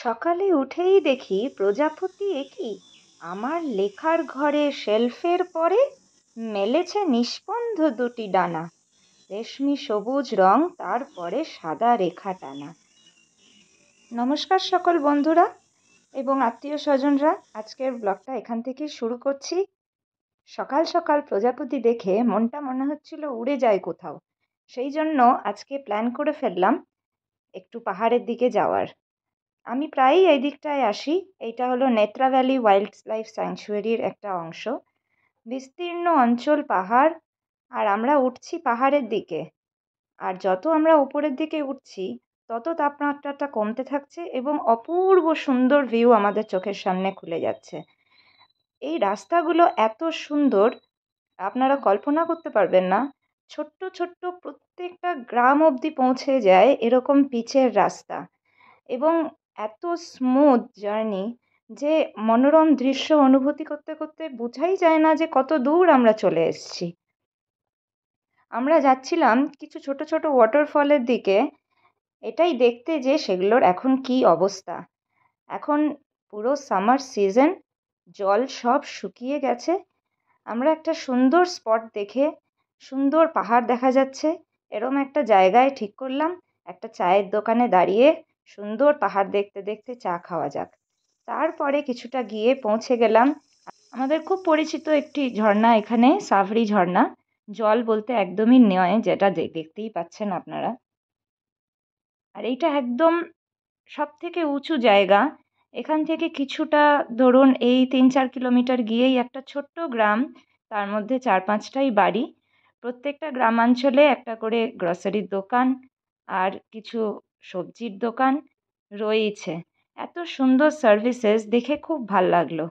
সকালে উঠেই দেখি প্রজাপতি একি আমার লেখার ঘরে শেলফের পরে মেলেছে নিস্পন্ধ দুটি ডানা, রেশমি সবুজ রং, তারপরে সাদা রেখা টানা। নমস্কার সকল বন্ধুরা এবং আত্মীয় স্বজনরা, আজকের ব্লগটা এখান থেকে শুরু করছি। সকাল সকাল প্রজাপতি দেখে মনটা মনে হচ্ছিল উড়ে যায় কোথাও, সেই জন্য আজকে প্ল্যান করে ফেললাম একটু পাহাড়ের দিকে যাওয়ার। আমি প্রায়ই এই দিকটায় আসি। এইটা হলো নেত্রা ভ্যালি ওয়াইল্ড লাইফ স্যাংচুয়ারির একটা অংশ। বিস্তীর্ণ অঞ্চল, পাহাড়, আর আমরা উঠছি পাহাড়ের দিকে। আর যত আমরা উপরের দিকে উঠছি তত তাপমাত্রাটা কমতে থাকছে এবং অপূর্ব সুন্দর ভিউ আমাদের চোখের সামনে খুলে যাচ্ছে। এই রাস্তাগুলো এত সুন্দর, আপনারা কল্পনা করতে পারবেন না। ছোট্ট ছোট্ট প্রত্যেকটা গ্রাম অবধি পৌঁছে যায় এরকম পিচের রাস্তা, এবং এত স্মুথ জার্নি যে মনোরম দৃশ্য অনুভূতি করতে করতে বোঝাই যায় না যে কত দূর আমরা চলে এসেছি। আমরা যাচ্ছিলাম কিছু ছোট ছোট ওয়াটারফলের দিকে, এটাই দেখতে যে সেগুলোর এখন কি অবস্থা। এখন পুরো সামার সিজন, জল সব শুকিয়ে গেছে। আমরা একটা সুন্দর স্পট দেখে, সুন্দর পাহাড় দেখা যাচ্ছে এরম একটা জায়গায় ঠিক করলাম একটা চায়ের দোকানে দাঁড়িয়ে সুন্দর পাহাড় দেখতে দেখতে চা খাওয়া যাক। তারপরে কিছুটা গিয়ে পৌঁছে গেলাম আমাদের খুব পরিচিত একটি ঝর্ণা, এখানে সাবরি ঝর্ণা। জল বলতে একদমই নয়, যেটা দেখতেই পাচ্ছেন আপনারা। আর এইটা একদম সব থেকে উঁচু জায়গা। এখান থেকে কিছুটা ধরুন এই ৩-৪ কিলোমিটার গিয়েই একটা ছোট্ট গ্রাম, তার মধ্যে ৪-৫টাই বাড়ি। প্রত্যেকটা গ্রামাঞ্চলে একটা করে গ্রসারির দোকান আর কিছু সবজির দোকান রয়েছে। এত সুন্দর সার্ভিসেস দেখে খুব ভাল লাগলো।